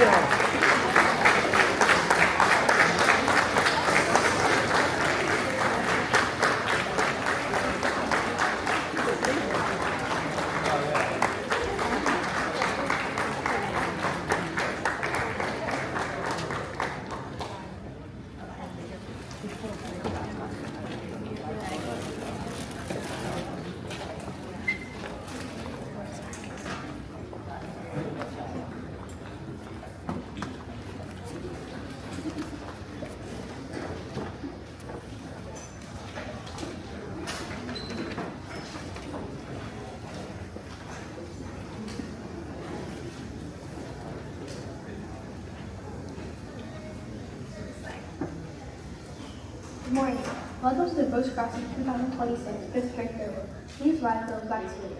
Good morning. Welcome to the Brooks Crossing 2026 fifth grade farewell. Please rise for the flag salute.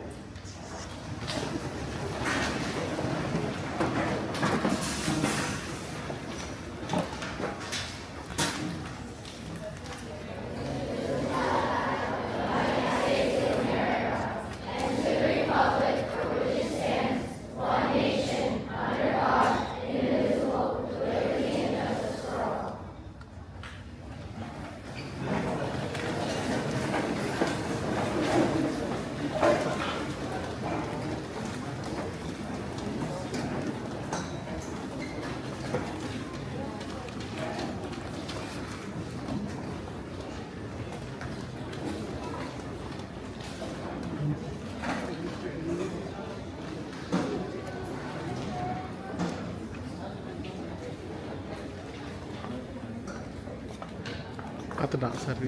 Atau sari.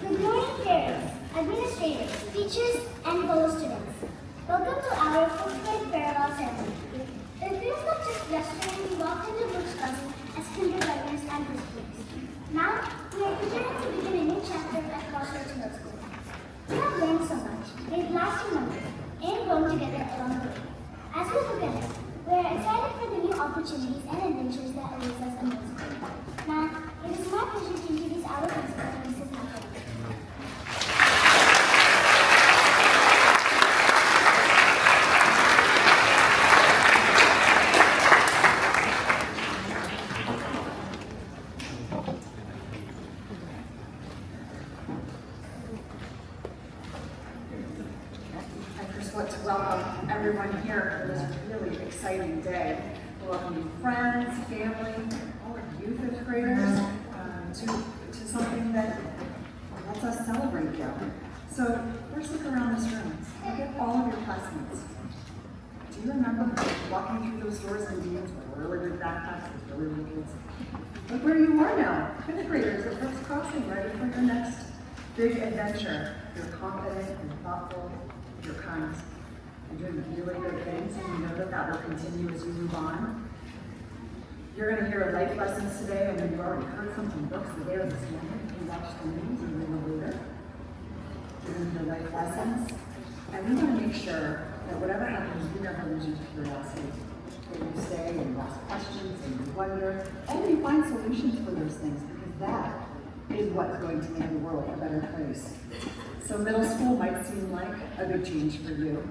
Good morning, parents, administrators, teachers, and fellow students. Welcome to our fifth grade farewell ceremony. It feels like just yesterday we walked into Brook's Crossing as kindergartners and preschoolers. Now, we are preparing to begin a new chapter at Crossroads Middle School. We have learned so much, made lasting memories, and grown together along the way. As we look ahead, we are excited for the new opportunities and adventures that await us in middle school. Now, it is my pleasure to introduce our principal, Mrs. Michael. To welcome everyone here for this really exciting day. Welcoming friends, family, all of you fifth graders to something that lets us celebrate you. So first look around this room. Look at all of your classmates. Do you remember walking through those doors and being with really big backpacks with really little kids? Look where you are now, fifth graders at Brooks Crossing, ready for your next big adventure. You're confident, you're thoughtful, you're kind. You're doing really good things, and you know that that will continue as you move on. You're going to hear life lessons today, and you've already heard some from Brooks the there this morning. You watched the news and read the later. You're going to hear life lessons, and we want to make sure that whatever happens, you never lose your curiosity. That you stay and you ask questions and you wonder, and you find solutions for those things, because that is what's going to make the world a better place. So middle school might seem like a big change for you.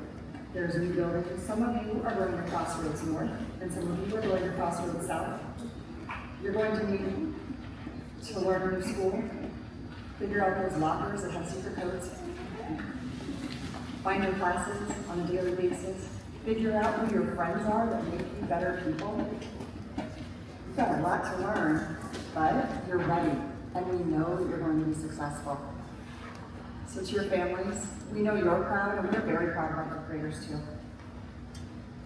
There's new buildings. Some of you are going to Crossroads North, and some of you are going to Crossroads South. You're going to need to learn a new school, figure out those lockers that have secret codes, find your classes on a daily basis, figure out who your friends are that make you better people. You've got a lot to learn, but you're ready, and we know that you're going to be successful. So to your families, we know you're proud, and we're very proud of our fifth graders too.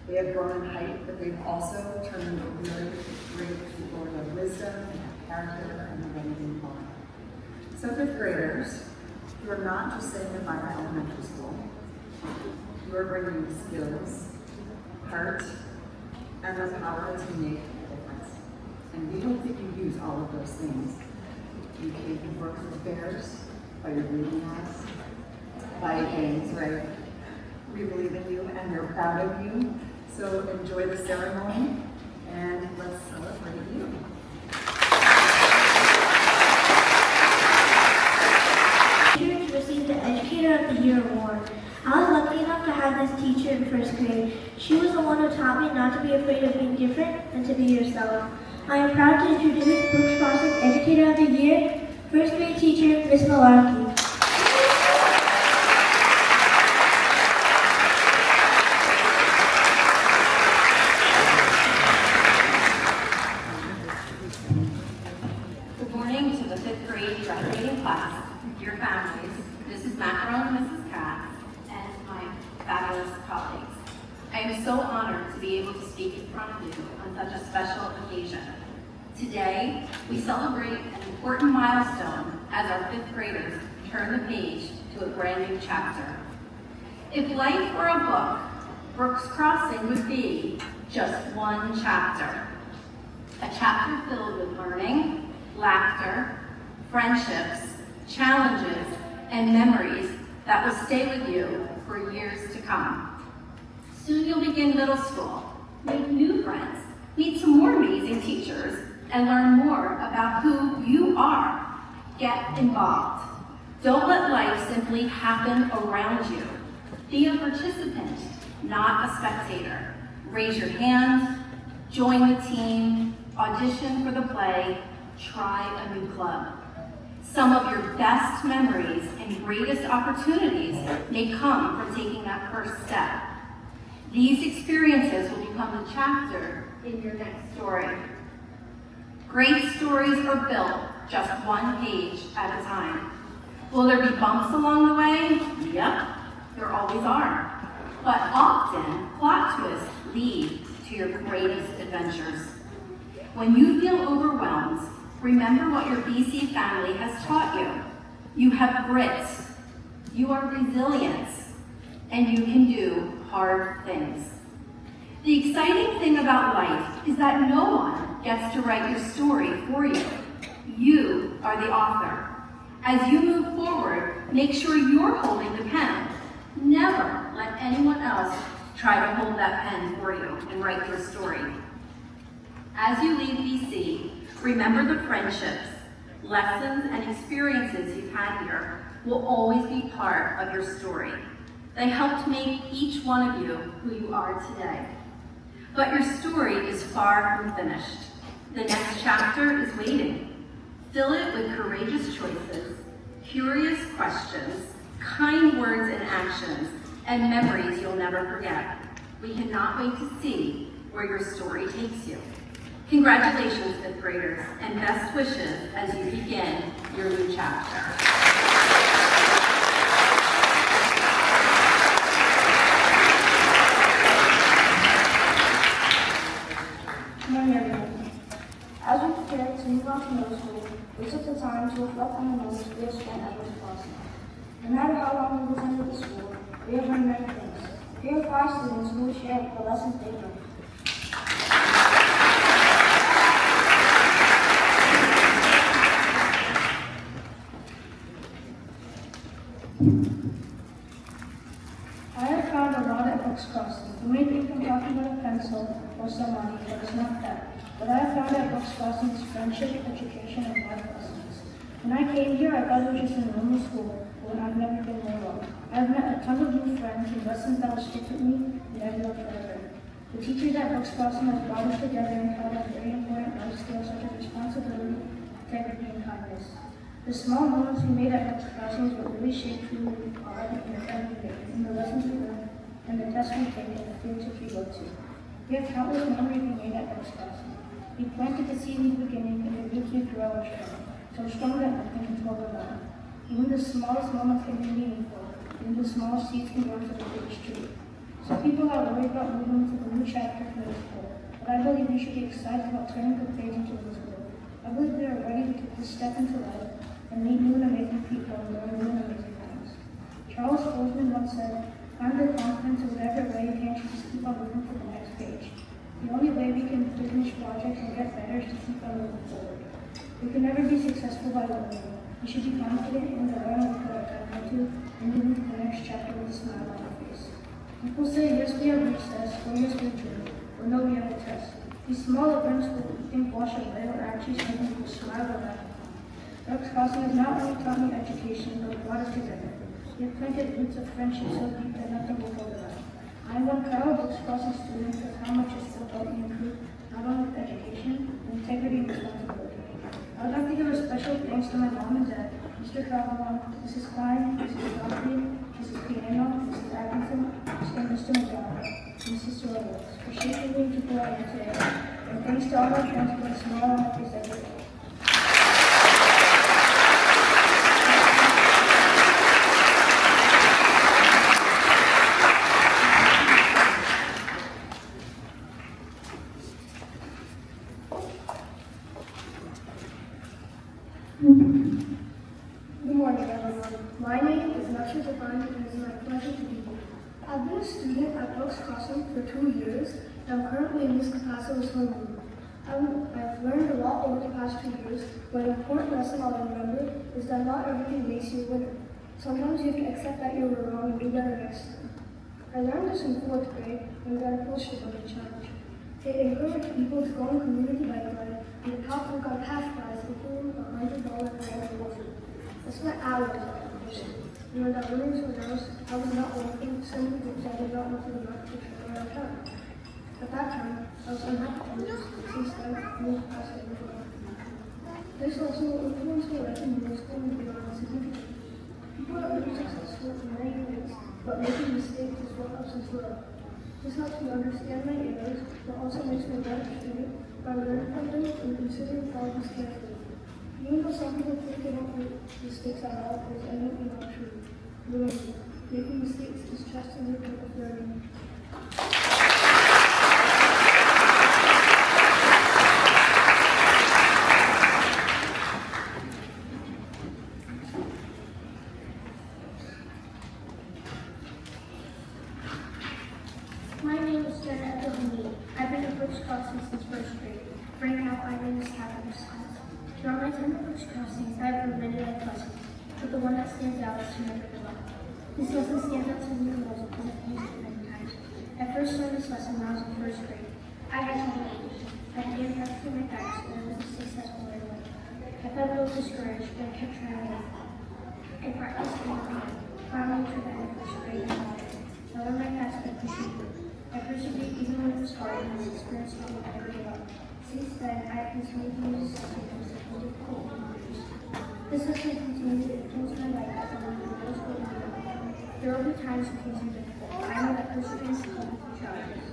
They have grown in height, but they've also turned into really great people who have wisdom and have character and are ready to move on. So fifth graders, you are not just saying goodbye to elementary school. You are bringing skills, heart, and the power to make a difference. And we hope that you use all of those things. You can work with bears, by your reading lives, by games, right? We believe in you and we're proud of you. So enjoy the ceremony and let's celebrate you. She was the one who taught me not to be afraid of being different and to be yourself. I am proud to introduce Brooks Crossing Educator of the Year, first grade teacher, Miss Malarkey. Good morning to the 5th grade graduating class, your families, Mrs. Macaron, Mrs. Katz, and my fabulous colleagues. I am so honored to be able to speak in front of you on such a special occasion. Today, we celebrate an important milestone as our 5th graders turn the page to a brand new chapter. If life were a book, Brooks Crossing would be just one chapter. A chapter filled with learning, laughter, friendships, challenges, and memories that will stay with you for years to come. Soon you'll begin middle school, make new friends, meet some more amazing teachers, and learn more about who you are. Get involved. Don't let life simply happen around you. Be a participant, not a spectator. Raise your hand, join the team, audition for the play, try a new club. Some of your best memories and greatest opportunities may come from taking that first step. These experiences will become the chapter in your next story. Great stories are built just one page at a time. Will there be bumps along the way? Yep, there always are. But often, plot twists lead to your greatest adventures. When you feel overwhelmed, remember what your BC family has taught you. You have grit, you are resilient, and you can do hard things. The exciting thing about life is that no one gets to write your story for you. You are the author. As you move forward, make sure you're holding the pen. Never let anyone else try to hold that pen for you and write your story. As you leave BC, remember the friendships, lessons, and experiences you've had here will always be part of your story. They helped make each one of you who you are today. But your story is far from finished. The next chapter is waiting. Fill it with courageous choices, curious questions, kind words and actions, and memories you'll never forget. We cannot wait to see where your story takes you. Congratulations, 5th graders, and best wishes as you begin your new chapter. Good morning, everyone. As we prepare to move on to middle school, we took the time to reflect on the moments we have spent at Brooks Crossing. No matter how long we've attended the school, we have learned many things. Here are 5 students who will share the lessons they've learned. I have found a lot at Brooks Crossing. You may think I'm talking about a pencil or some money, but it's not that. What I have found at Brooks Crossing is friendship, education, and life lessons. When I came here, I thought it was just a normal school, but I've never been more wrong. I've met a ton of new friends and lessons that will stick with me and never will forever. The teachers at Brooks Crossing have brought us together and taught us very important life skills such as responsibility, integrity, and kindness. The small moments we made at Brooks Crossing will really shape who we are in every day, and the lessons we learn, and the tests we take, and the fields we go to. We have countless memories we made at Brooks Crossing. We planted the seed in the beginning, and the roots we grow are strong, so strong that nothing can overwhelm. Even the smallest moments can be meaningful, even the smallest seeds can grow into the biggest tree. Some people are worried about moving into the new chapter of middle school, but I believe we should be excited about turning the page into middle school. I believe we are ready to take this step into life and meet new and amazing people and learn new and amazing things. Charles Bozeman once said, "Find your confidence in whatever way you can to just keep on moving to the next page." The only way we can finish projects and get better is to keep on moving forward. We can never be successful by learning. We should be confident in the learning we put our time into and moving to the next chapter with a smile on our face. People say, yes, we have recess, or yes, we dream, or no, we have a test. These small events will think wash away are actually something people smile or laugh upon. Brooks Crossing has not only taught me education, but brought us together. We have planted roots of friendship so deep that nothing will hold us. I I am one proud Brooks Crossing student of how much is still helping improve not only education, but integrity and responsibility. I would like to give a special thanks to my mom and dad, Mr. Travelon, Mrs. Klein, Mrs. Godfrey, Mrs. Piano, Mrs. Atkinson, and Mr. McDonald, and Mrs. Robles, for shaping me into who I am today. And thanks to all my friends for the smile on my face every day. Good morning, everyone. My name is Naksha Japan, and it is my pleasure to be here. I've been a student at Brooks Crossing for 2 years, and I'm currently in this capacity as homeroom. I've learned a lot over the past 2 years, but an important lesson I'll remember is that not everything makes you a winner. Sometimes you have to accept that you were wrong and do better next time. I learned this in 4th grade when we got a poster building challenge. It encouraged people to go on community bike ride, and the top one got a cash prize, including a $100 grand award. I spent hours on that poster. And when that winners were announced, I was not working simply because I did not know the architecture around town. At that time, I was unhappy to lose, since then I moved past it before. This also influenced my life in middle school and beyond significantly. People are really successful in many ways, but making mistakes is what helps us grow. This helps me understand my errors, but also makes me a better student by learning from them and considering problems carefully. Even though some people think they don't make mistakes at all, it is evidently not true. Remember, making mistakes is just as important as learning. My name is Jenna Edelini. I've been at Brooks Crossing since 1st grade. Right now, I'm in this Catholic class. Throughout my time at Brooks Crossing, I've learned many life lessons, but the one that stands out is to never give up. This lesson stands out to me the most because I've used it many times. I first learned this lesson when I was in 1st grade. I had trouble English. I began practicing my facts, and I was successful right away. I felt a little discouraged, but I kept trying again. I practiced and finally took that in 1st grade and got it. I learned my facts by pushing through. I persevered even when it was hard, and this experience taught me never to give up. Since then, I have continued to use this because it was difficult and years. This lesson continues to influence my life as I learn the middle school and beyond. There will be times when things are difficult. I know that perseverance is coming through challenges.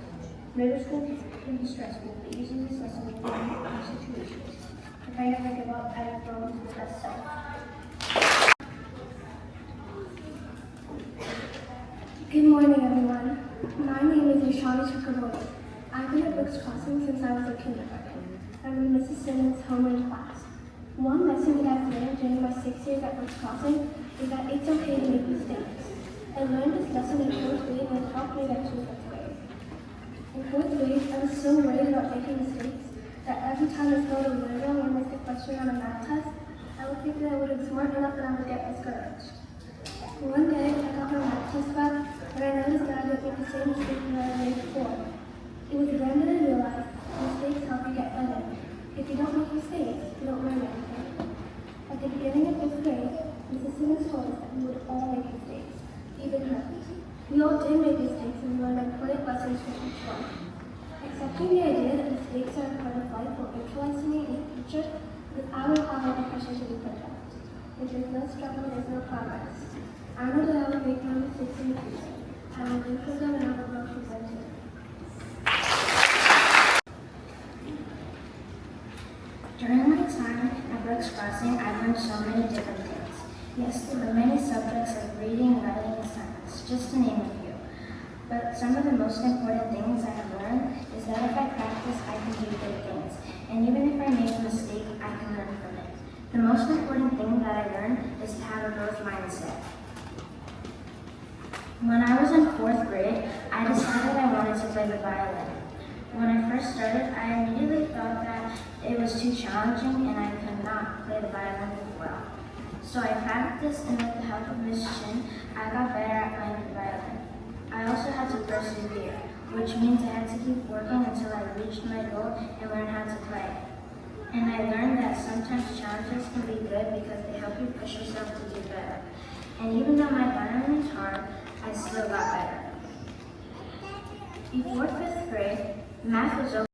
Middle school can be stressful, but using this lesson will learn new situations. If I never give up, I have grown to the best self. Good morning, everyone. My name is Ishani Chakraborty. I've been at Brooks Crossing since I was in kindergarten. I'm in Mrs. Simmons' homeroom class. One lesson that I've learned during my 6 years at Brooks Crossing is that it's okay to make mistakes. I learned this lesson in 4th grade and it helped me get through 5th grade. In 4th grade, I was so worried about making mistakes that every time I spelled a word wrong or missed a question on a math test, I would think that I wasn't smart enough and I would get discouraged. One day, I got my math test back, and I noticed that I didn't make the same mistake that I made before. It was then that I realized mistakes help you get better. If you don't make mistakes, you don't learn anything. At the beginning of 5th grade, Mrs. Simmons told us that we would all make mistakes, even her. We all did make mistakes and we learned important lessons from each one. Accepting the idea that mistakes are a part of life will influence me in the future because I will have all the pressure to be perfect. If there's no struggle, there's no progress. I know that I will make my mistakes in the future. I will learn from them and I will grow from them too. During my time at Brooks Crossing, I learned so many different things. Yes, there were many subjects like reading, writing, and science, just to name a few. But some of the most important things I have learned is that if I practice, I can do good things. And even if I make a mistake, I can learn from it. The most important thing that I learned is to have a growth mindset. When I was in 4th grade, I decided I wanted to play the violin. When I first started, I immediately thought that it was too challenging and I could not play the violin well. So I practiced, and with the help of Miss Chin, I got better at playing the violin. I also had to persevere, which means I had to keep working until I reached my goal and learn how to play. And I learned that sometimes challenges can be good because they help you push yourself to do better. And even though my violin is hard, I still got better. Before fifth grade, math was